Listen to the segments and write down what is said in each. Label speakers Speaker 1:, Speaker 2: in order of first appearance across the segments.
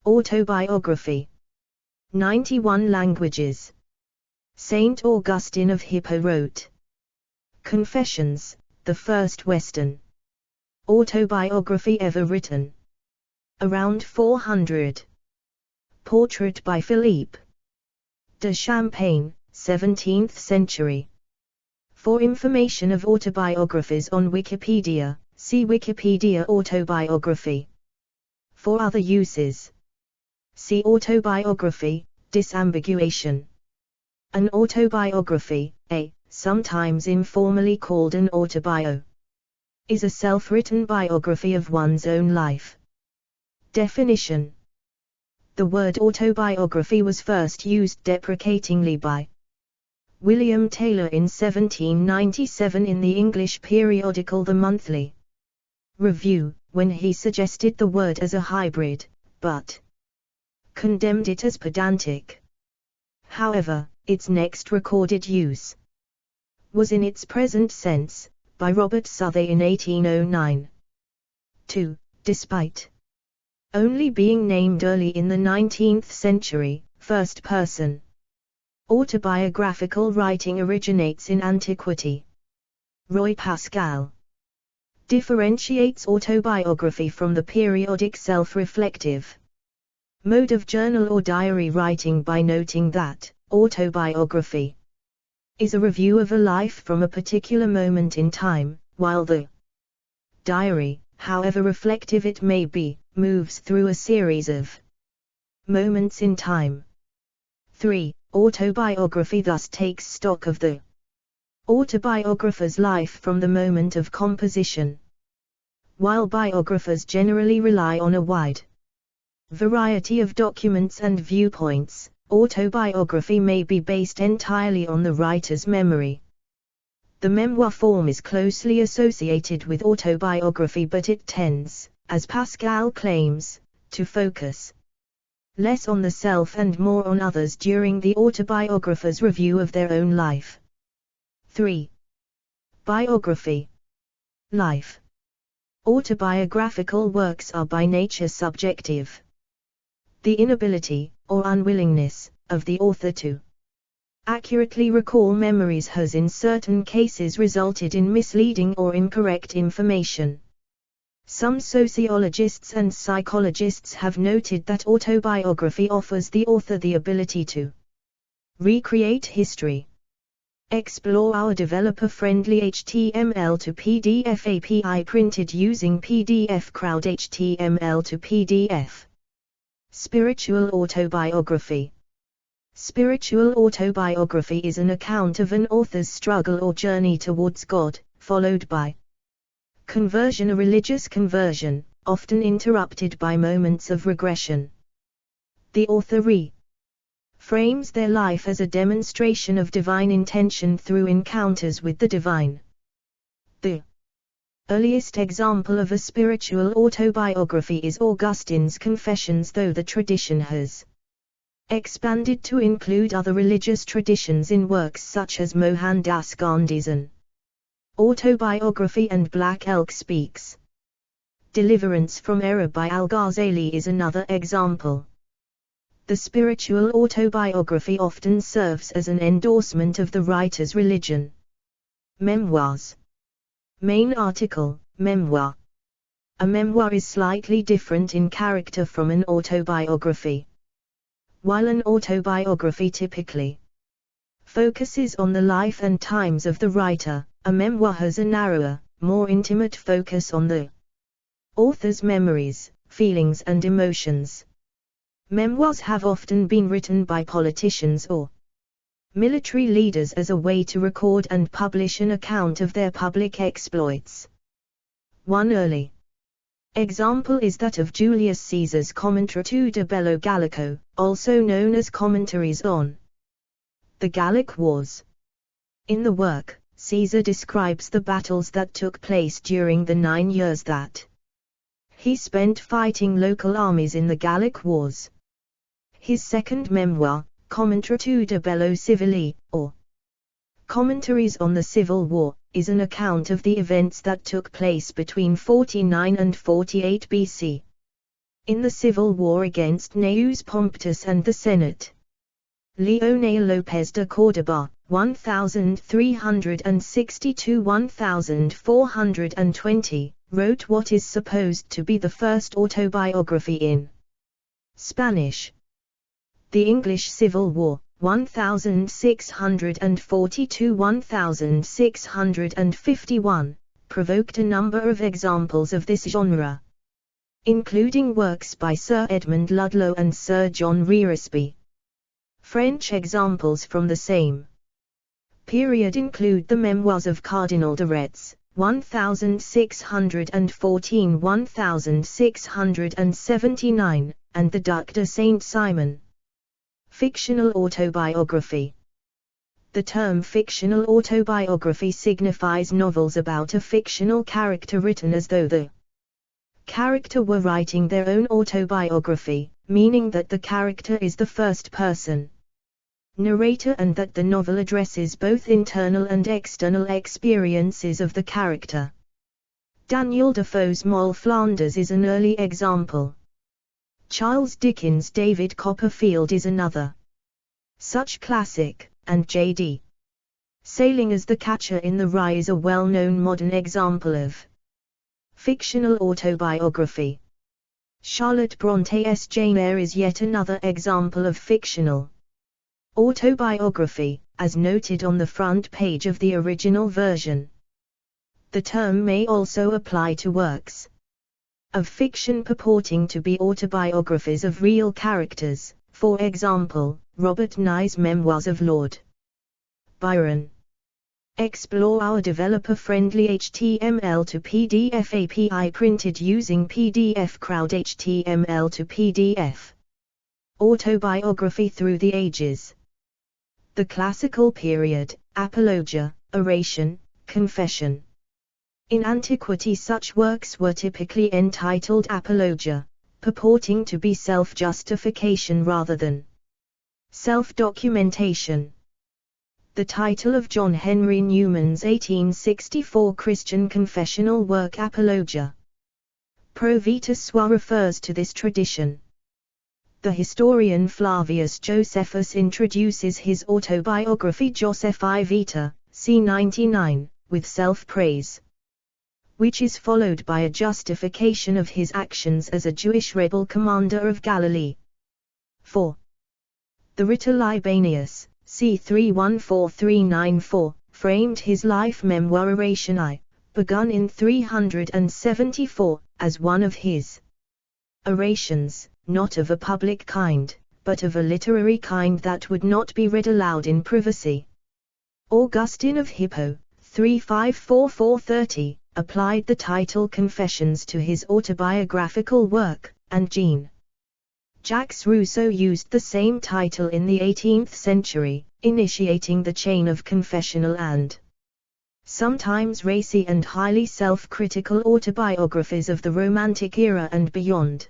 Speaker 1: Autobiography. 91 languages. Saint Augustine of Hippo wrote. Confessions, the first Western autobiography ever written. Around 400. Portrait by Philippe de Champagne, 17th century. For information of autobiographies on Wikipedia, see Wikipedia autobiography. For other uses, see autobiography, disambiguation. An autobiography, sometimes informally called an autobio, is a self-written biography of one's own life. Definition. The word autobiography was first used deprecatingly by William Taylor in 1797 in the English periodical The Monthly Review, when he suggested the word as a hybrid, but condemned it as pedantic. However, its next recorded use was in its present sense, by Robert Southey in 1809. 2. Despite only being named early in the 19th century, first person autobiographical writing originates in antiquity. Roy Pascal differentiates autobiography from the periodic self-reflective mode of journal or diary writing by noting that autobiography is a review of a life from a particular moment in time, while the diary, however reflective it may be, moves through a series of moments in time. 3. Autobiography thus takes stock of the autobiographer's life from the moment of composition. While biographers generally rely on a wide variety of documents and viewpoints, autobiography may be based entirely on the writer's memory. The memoir form is closely associated with autobiography, but it tends, as Pascal claims, to focus less on the self and more on others during the autobiographer's review of their own life. 3. Biography. Life. Autobiographical works are by nature subjective. The inability, or unwillingness, of the author to accurately recall memories has in certain cases resulted in misleading or incorrect information. Some sociologists and psychologists have noted that autobiography offers the author the ability to recreate history. Explore our developer-friendly HTML to PDF API printed using PDF Crowd HTML to PDF. Spiritual autobiography. Spiritual autobiography is an account of an author's struggle or journey towards God, followed by conversion, a religious conversion, often interrupted by moments of regression. The author frames their life as a demonstration of divine intention through encounters with the divine. The earliest example of a spiritual autobiography is Augustine's Confessions, though the tradition has expanded to include other religious traditions in works such as Mohandas Gandhi's An Autobiography and Black Elk Speaks. Deliverance from Error by Al-Ghazali is another example. The spiritual autobiography often serves as an endorsement of the writer's religion. Memoirs. Main article, memoir. A memoir is slightly different in character from an autobiography. While an autobiography typically focuses on the life and times of the writer, a memoir has a narrower, more intimate focus on the author's memories, feelings and emotions. Memoirs have often been written by politicians or military leaders as a way to record and publish an account of their public exploits. One early example is that of Julius Caesar's Commentario de Bello Gallico, also known as Commentaries on the Gallic Wars. In the work, Caesar describes the battles that took place during the 9 years that he spent fighting local armies in the Gallic Wars. His second memoir, Commentario de Bello Civili, or Commentaries on the Civil War, is an account of the events that took place between 49 and 48 BC. In the civil war against Gnaeus Pomptus and the Senate, Leonel López de Córdoba, 1362–1420, wrote what is supposed to be the first autobiography in Spanish. The English Civil War, 1642–1651, provoked a number of examples of this genre, including works by Sir Edmund Ludlow and Sir John Reresby. French examples from the same period include the Memoirs of Cardinal de Retz, 1614–1679, and the Duc de Saint-Simon. Fictional autobiography. The term fictional autobiography signifies novels about a fictional character written as though the character were writing their own autobiography, meaning that the character is the first person narrator and that the novel addresses both internal and external experiences of the character. Daniel Defoe's Moll Flanders is an early example. Charles Dickens' David Copperfield is another such classic, and J.D. Sailing as the Catcher in the Rye is a well-known modern example of fictional autobiography. Charlotte Bronte's Jane Eyre is yet another example of fictional autobiography, as noted on the front page of the original version. The term may also apply to works of fiction purporting to be autobiographies of real characters, for example, Robert Nye's Memoirs of Lord Byron. Explore our developer-friendly HTML to PDF API printed using PDF Crowd HTML to PDF. Autobiography through the ages. The classical period, apologia, oration, confession. In antiquity such works were typically entitled apologia, purporting to be self-justification rather than self-documentation. The title of John Henry Newman's 1864 Christian confessional work Apologia Pro Vita Sua refers to this tradition. The historian Flavius Josephus introduces his autobiography Josephi Vita, c. 99, with self-praise, which is followed by a justification of his actions as a Jewish rebel commander of Galilee. 4. The writer Libanius, c. 314394, framed his life memoir Oration I, begun in 374, as one of his orations, not of a public kind, but of a literary kind that would not be read aloud in privacy. Augustine of Hippo, 354430, applied the title Confessions to his autobiographical work, and Jean-Jacques Rousseau used the same title in the 18th century, initiating the chain of confessional and sometimes racy and highly self-critical autobiographies of the Romantic era and beyond.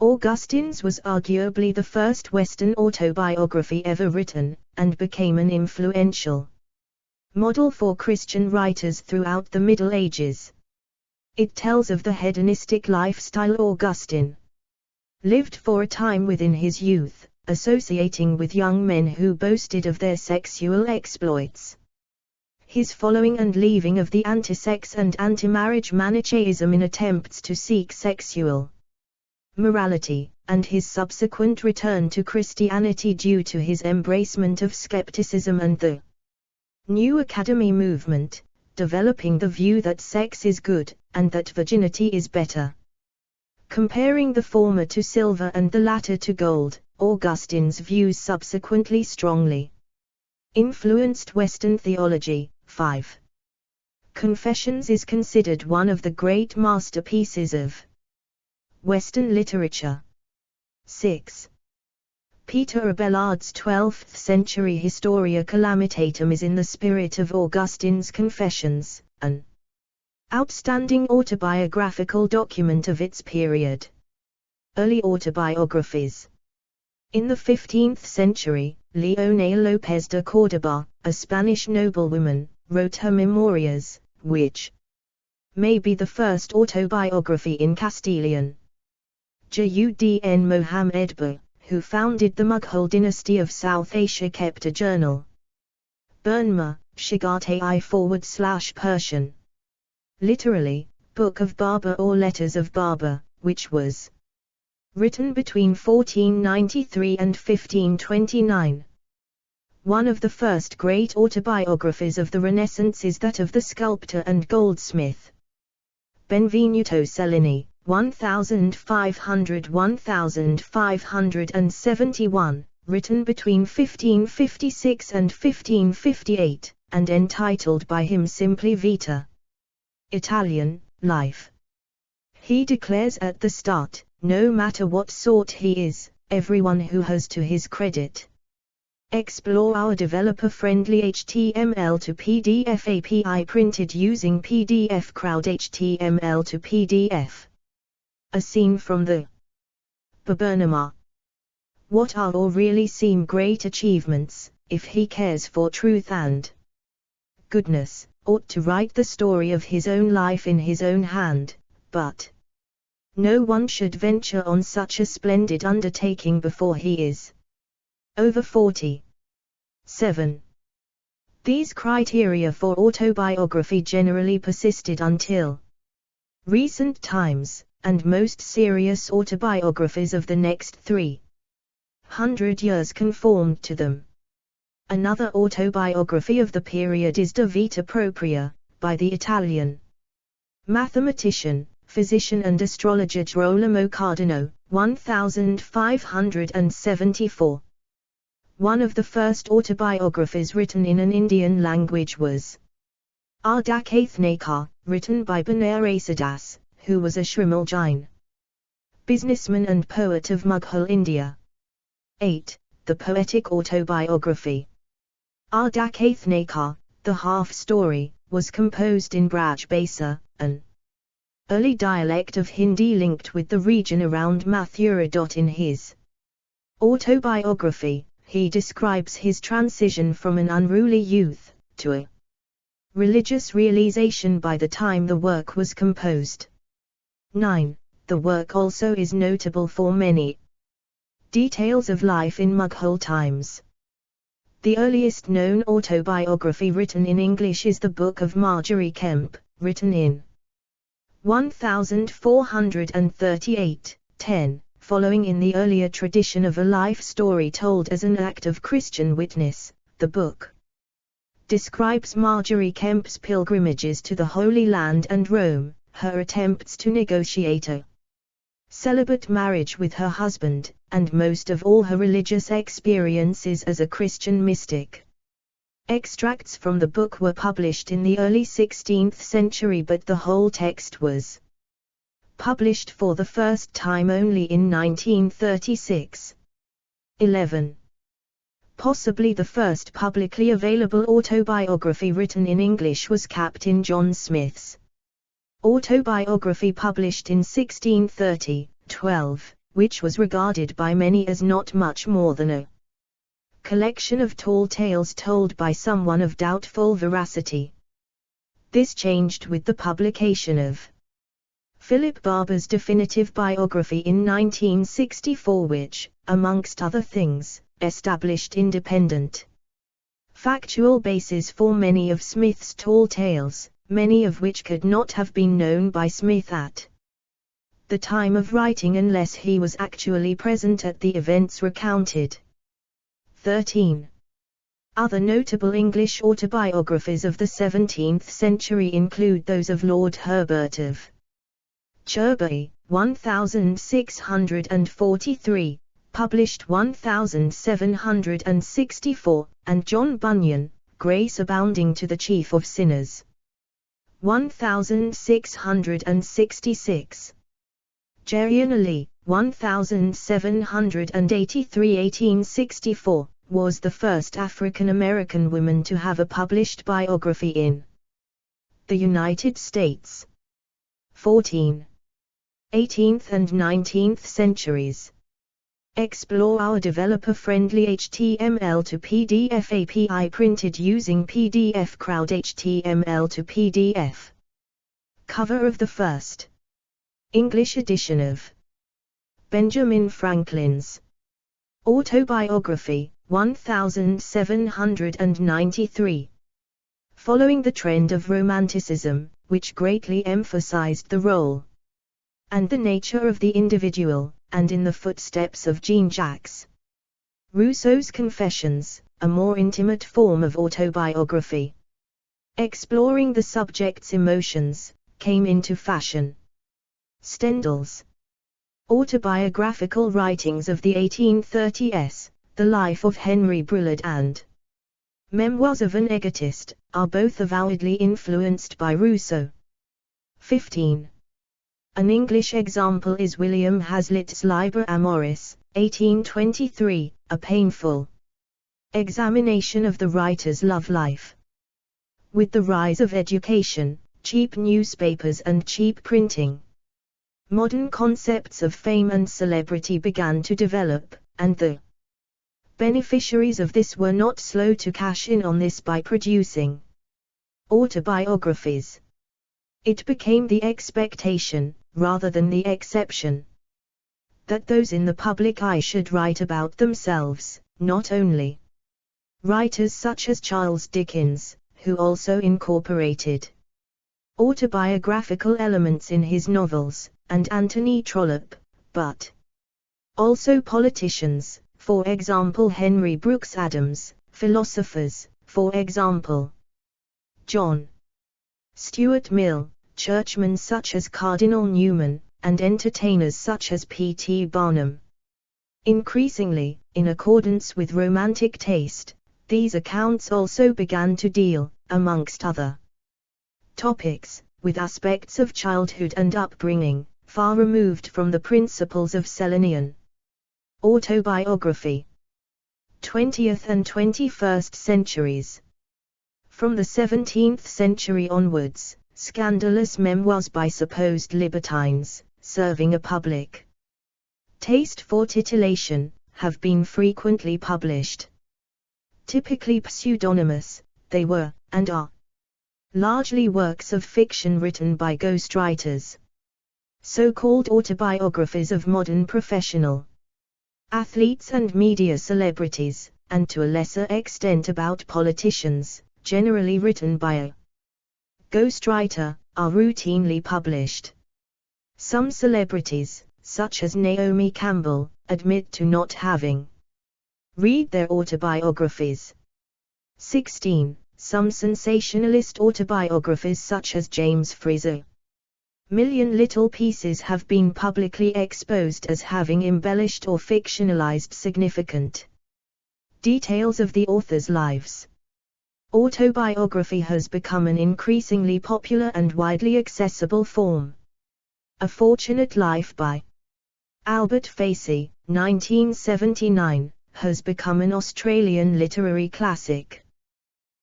Speaker 1: Augustine's was arguably the first Western autobiography ever written, and became an influential model for Christian writers throughout the Middle Ages. It tells of the hedonistic lifestyle Augustine lived for a time within his youth, associating with young men who boasted of their sexual exploits. His following and leaving of the anti-sex and anti-marriage Manichaeism in attempts to seek sexual morality, and his subsequent return to Christianity due to his embracement of skepticism and the New Academy movement, developing the view that sex is good, and that virginity is better. Comparing the former to silver and the latter to gold, Augustine's views subsequently strongly influenced Western theology. 5. Confessions is considered one of the great masterpieces of Western literature. 6. Peter Abelard's 12th century Historia Calamitatum is in the spirit of Augustine's Confessions, an outstanding autobiographical document of its period. Early autobiographies. In the 15th century, Leonel López de Córdoba, a Spanish noblewoman, wrote her Memorias, which may be the first autobiography in Castilian. Judn Mohammed Bu, who founded the Mughal dynasty of South Asia, kept a journal. Burnma, Shigat-ai/Persian. Literally, Book of Barber or Letters of Barber, which was written between 1493 and 1529. One of the first great autobiographies of the Renaissance is that of the sculptor and goldsmith Benvenuto Cellini, 1500–1571, written between 1556 and 1558, and entitled by him simply Vita. Italian, Life. He declares at the start, no matter what sort he is, everyone who has to his credit. Explore our developer-friendly HTML to PDF API printed using PDF Crowd HTML to PDF. A scene from the Baburnama. What are or really seem great achievements, if he cares for truth and goodness, ought to write the story of his own life in his own hand, but no one should venture on such a splendid undertaking before he is over 40. 7. These criteria for autobiography generally persisted until recent times, and most serious autobiographies of the next 300 years conformed to them. Another autobiography of the period is De Vita Propria, by the Italian mathematician, physician and astrologer Girolamo Cardano, 1574. One of the first autobiographies written in an Indian language was Ardakaithnekar, written by Banarasidas, who was a Shrimal Jain businessman and poet of Mughal India. 8. The poetic autobiography. Ardakaithnekar, the half-story, was composed in Braj Basa, an early dialect of Hindi linked with the region around Mathura. In his autobiography, he describes his transition from an unruly youth to a religious realization by the time the work was composed. 9. The work also is notable for many details of life in Mughal times. The earliest known autobiography written in English is the Book of Marjorie Kemp, written in 1438, 10, following in the earlier tradition of a life story told as an act of Christian witness. The book describes Marjorie Kemp's pilgrimages to the Holy Land and Rome, her attempts to negotiate a celibate marriage with her husband, and most of all her religious experiences as a Christian mystic. Extracts from the book were published in the early 16th century, but the whole text was published for the first time only in 1936. 11. Possibly the first publicly available autobiography written in English was Captain John Smith's autobiography, published in 1630, 12, which was regarded by many as not much more than a collection of tall tales told by someone of doubtful veracity. This changed with the publication of Philip Barber's definitive biography in 1964, which, amongst other things, established independent factual bases for many of Smith's tall tales, many of which could not have been known by Smith at the time of writing unless he was actually present at the events recounted. 13. Other notable English autobiographies of the 17th century include those of Lord Herbert of Cherbury, 1643, published 1764, and John Bunyan, Grace Abounding to the Chief of Sinners, 1666. Jerian Ali, 1783, 1864, was the first African-American woman to have a published biography in the United States. 14. 18th and 19th centuries. Explore our developer-friendly HTML to PDF API printed using PDF Crowd HTML to PDF. Cover of the first English edition of Benjamin Franklin's Autobiography, 1793. Following the trend of Romanticism, which greatly emphasized the role and the nature of the individual, and in the footsteps of Jean-Jacques Rousseau's Confessions, a more intimate form of autobiography, exploring the subject's emotions, came into fashion. Stendhal's autobiographical writings of the 1830s, The Life of Henry Brulard and Memoirs of an Egotist, are both avowedly influenced by Rousseau. 15. An English example is William Hazlitt's Liber Amoris, 1823, a painful examination of the writer's love life. With the rise of education, cheap newspapers and cheap printing, modern concepts of fame and celebrity began to develop, and the beneficiaries of this were not slow to cash in on this by producing autobiographies. It became the expectation, rather than the exception, that those in the public eye should write about themselves, not only writers such as Charles Dickens, who also incorporated autobiographical elements in his novels, and Anthony Trollope, but also politicians, for example Henry Brooks Adams, philosophers, for example John Stuart Mill, churchmen such as Cardinal Newman, and entertainers such as P.T. Barnum. Increasingly, in accordance with Romantic taste, these accounts also began to deal, amongst other topics, with aspects of childhood and upbringing, far removed from the principles of Selenian autobiography. 20th and 21st centuries. From the 17th century onwards, scandalous memoirs by supposed libertines, serving a public taste for titillation, have been frequently published. Typically pseudonymous, they were, and are, largely works of fiction written by ghostwriters. So-called autobiographies of modern professional athletes and media celebrities, and to a lesser extent about politicians, generally written by a ghostwriter, are routinely published. Some celebrities, such as Naomi Campbell, admit to not having read their autobiographies. 16. Some sensationalist autobiographies such as James Frazer. Million Little Pieces have been publicly exposed as having embellished or fictionalized significant details of the author's lives. Autobiography has become an increasingly popular and widely accessible form. A Fortunate Life by Albert Facey, 1979, has become an Australian literary classic.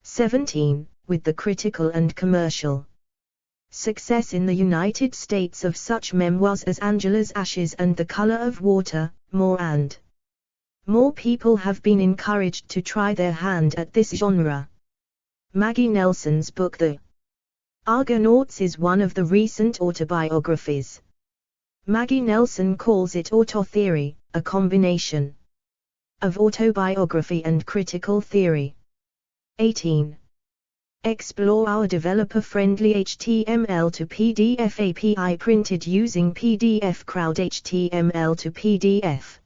Speaker 1: 17. With the critical and commercial success in the United States of such memoirs as Angela's Ashes and The Color of Water, more and more people have been encouraged to try their hand at this genre. Maggie Nelson's book The Argonauts is one of the recent autobiographies. Maggie Nelson calls it autotheory, a combination of autobiography and critical theory. 18. Explore our developer-friendly HTML to PDF API printed using PDF Crowd HTML to PDF.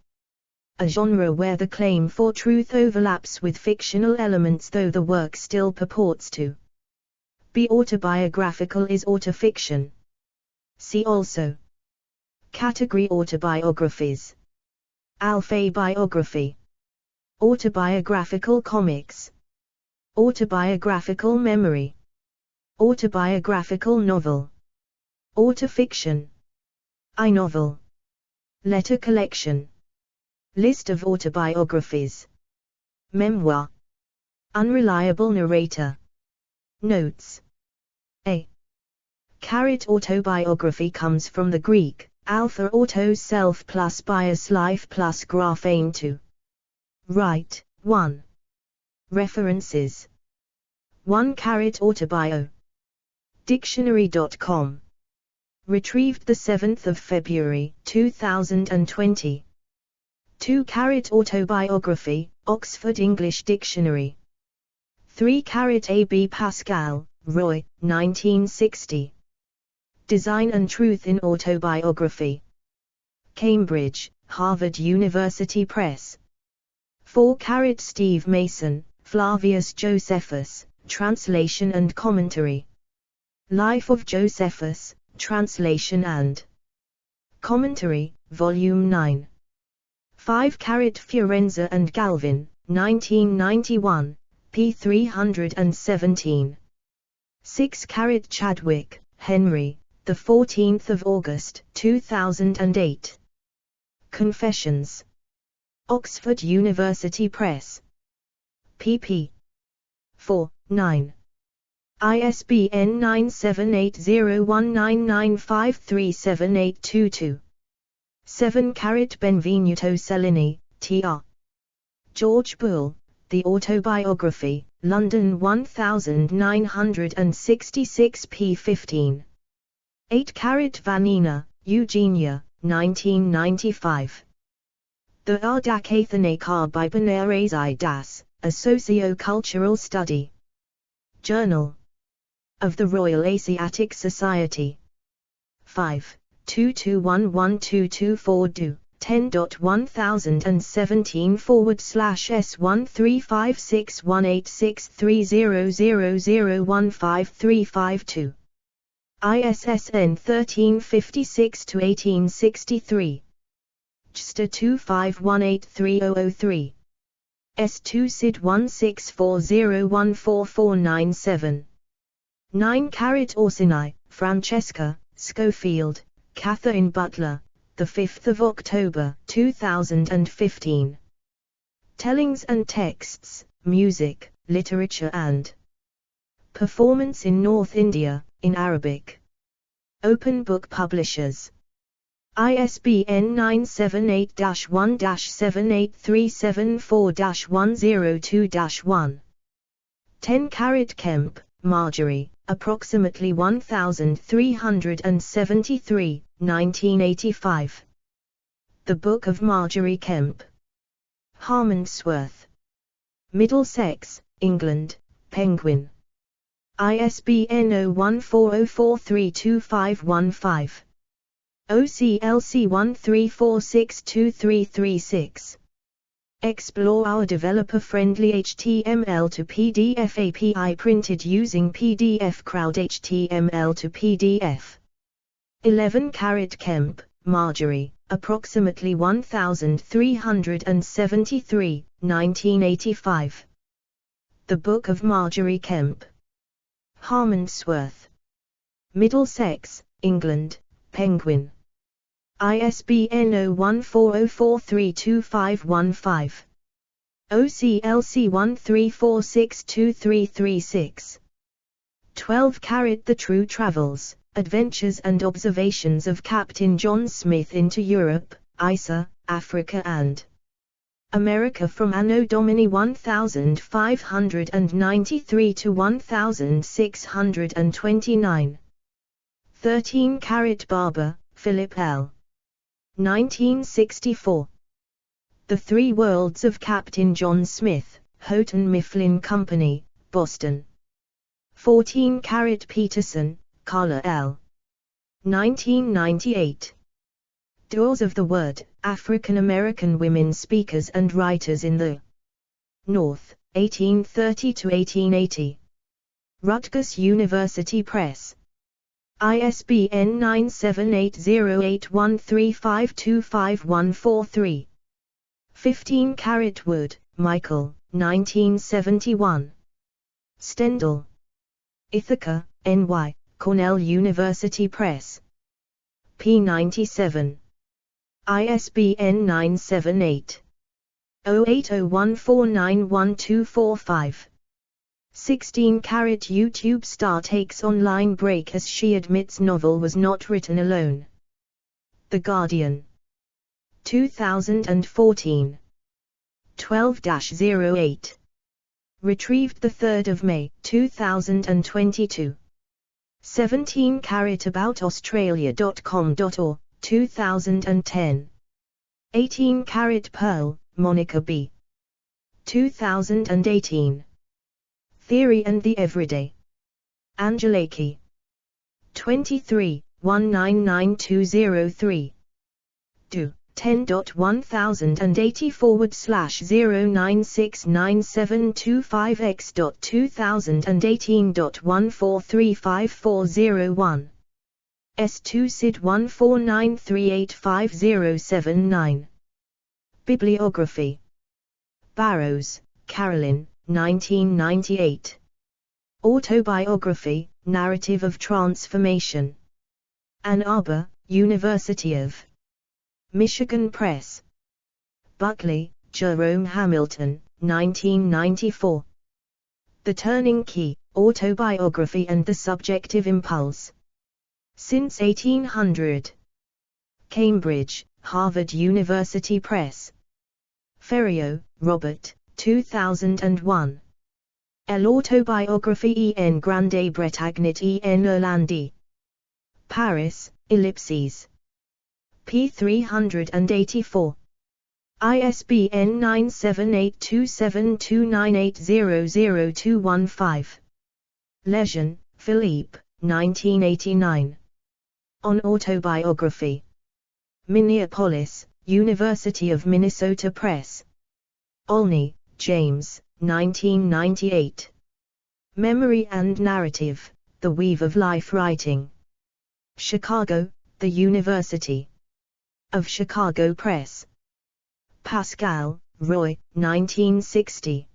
Speaker 1: A genre where the claim for truth overlaps with fictional elements, though the work still purports to be autobiographical, is autofiction. See also category autobiographies. Alphabiography. Autobiographical comics. Autobiographical memory. Autobiographical novel. Autofiction. iNovel. Letter collection. List of autobiographies. Memoir. Unreliable narrator. Notes. A. Autobiography comes from the Greek, alpha auto self plus bias life plus graphane to write. 1. References. 1. Autobio. Dictionary.com Retrieved 7 February 2020. 2 Autobiography, Oxford English Dictionary. 3 A.B. Pascal, Roy, 1960. Design and Truth in Autobiography. Cambridge, Harvard University Press. 4 Steve Mason, Flavius Josephus, Translation and Commentary. Life of Josephus, Translation and Commentary, Volume 9. 5 Fiorenza and Galvin, 1991, p. 317. 6 Chadwick, Henry, 14 August 2008. Confessions. Oxford University Press. pp. 4, 9. ISBN 9780199537822. 7 Benvenuto Cellini, Tr. George Bull, The Autobiography, London 1966 p. 15. 8 Vanina, Eugenia, 1995. The Ardakathanacar by Benares I Das, A Socio-Cultural Study. Journal of the Royal Asiatic Society. 5. 22112224 do. 10.1017/13561863000015352. ISSN 1356-1863. JSTA 25183003. S2 SID 1640144497. 9 Orsini, Francesca, Schofield, Catherine Butler, 5 October 2015. Tellings and Texts, Music, Literature and Performance in North India, in Arabic. Open Book Publishers. ISBN 978-1-78374-102-1. 10 Kemp, Marjorie, approximately 1373, 1985. The Book of Marjorie Kemp. Harmondsworth. Middlesex, England, Penguin. ISBN 0140432515. OCLC 13462336. Explore our developer-friendly HTML to PDF API printed using PDF Crowd HTML to PDF. 11 Kemp, Marjorie, approximately 1373, 1985. The Book of Marjorie Kemp. Harmondsworth. Middlesex, England, Penguin. ISBN 0140432515. OCLC 13462336. 12 The True Travels, Adventures and Observations of Captain John Smith into Europe, Isa, Africa and America from Anno Domini 1593 to 1629. 13 Barber, Philip L. 1964. The Three Worlds of Captain John Smith, Houghton Mifflin Company, Boston. 14 Peterson, Carla L. 1998. Doors of the Word, African American Women Speakers and Writers in the North, 1830 to 1880. Rutgers University Press. ISBN 9780813525143. 15 Wood, Michael, 1971. Stendhal. Ithaca, NY, Cornell University Press. p. 97. ISBN 978-0801491245. 16 YouTube star takes online break as she admits novel was not written alone. The Guardian. 2014. 12-08. Retrieved 3 May 2022. 17-aboutaustralia.com.au, 2010. 18 Pearl, Monica B. 2018. Theory and the Everyday. Angelaki. 23, 199203. Do. 10.1080/0969725x.2018.14354001. S2 SID 149385079. Bibliography. Barrows, Carolyn, 1998. Autobiography, Narrative of Transformation. Ann Arbor, University of Michigan Press. Buckley, Jerome Hamilton, 1994. The Turning Key, Autobiography and the Subjective Impulse. Since 1800. Cambridge, Harvard University Press. Ferriot, Robert, 2001. L'Autobiography en Grande Bretagne en Irlande. Paris, Ellipses. p. 384. ISBN 9782729800215. Lejeune, Philippe, 1989. On Autobiography. Minneapolis, University of Minnesota Press. Olney, James, 1998. Memory and Narrative, The Weave of Life Writing. Chicago, The University of Chicago Press. Pascal, Roy, 1960.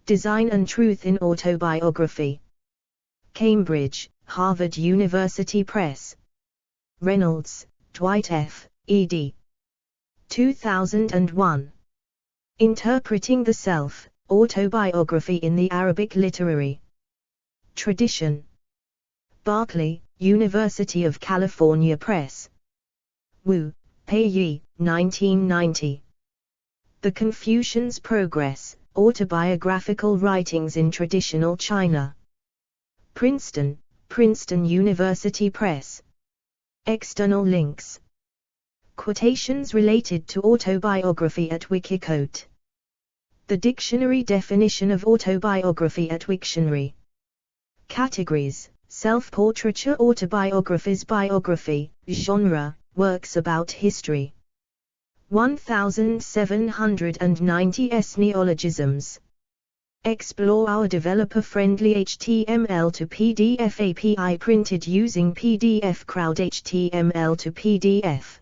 Speaker 1: Design and Truth in Autobiography. Cambridge, Harvard University Press. Reynolds, Dwight F., ed. 2001. Interpreting the Self, Autobiography in the Arabic Literary Tradition. Berkeley, University of California Press. Wu, Pei-Yi, 1990. The Confucian's Progress, Autobiographical Writings in Traditional China. Princeton, Princeton University Press. External links. Quotations related to autobiography at Wikiquote. The dictionary definition of autobiography at Wiktionary. Categories: self-portraiture, autobiographies, biography, genre, works about history. 1790 neologisms. Explore our developer-friendly HTML to PDF API printed using PDF Crowd HTML to PDF.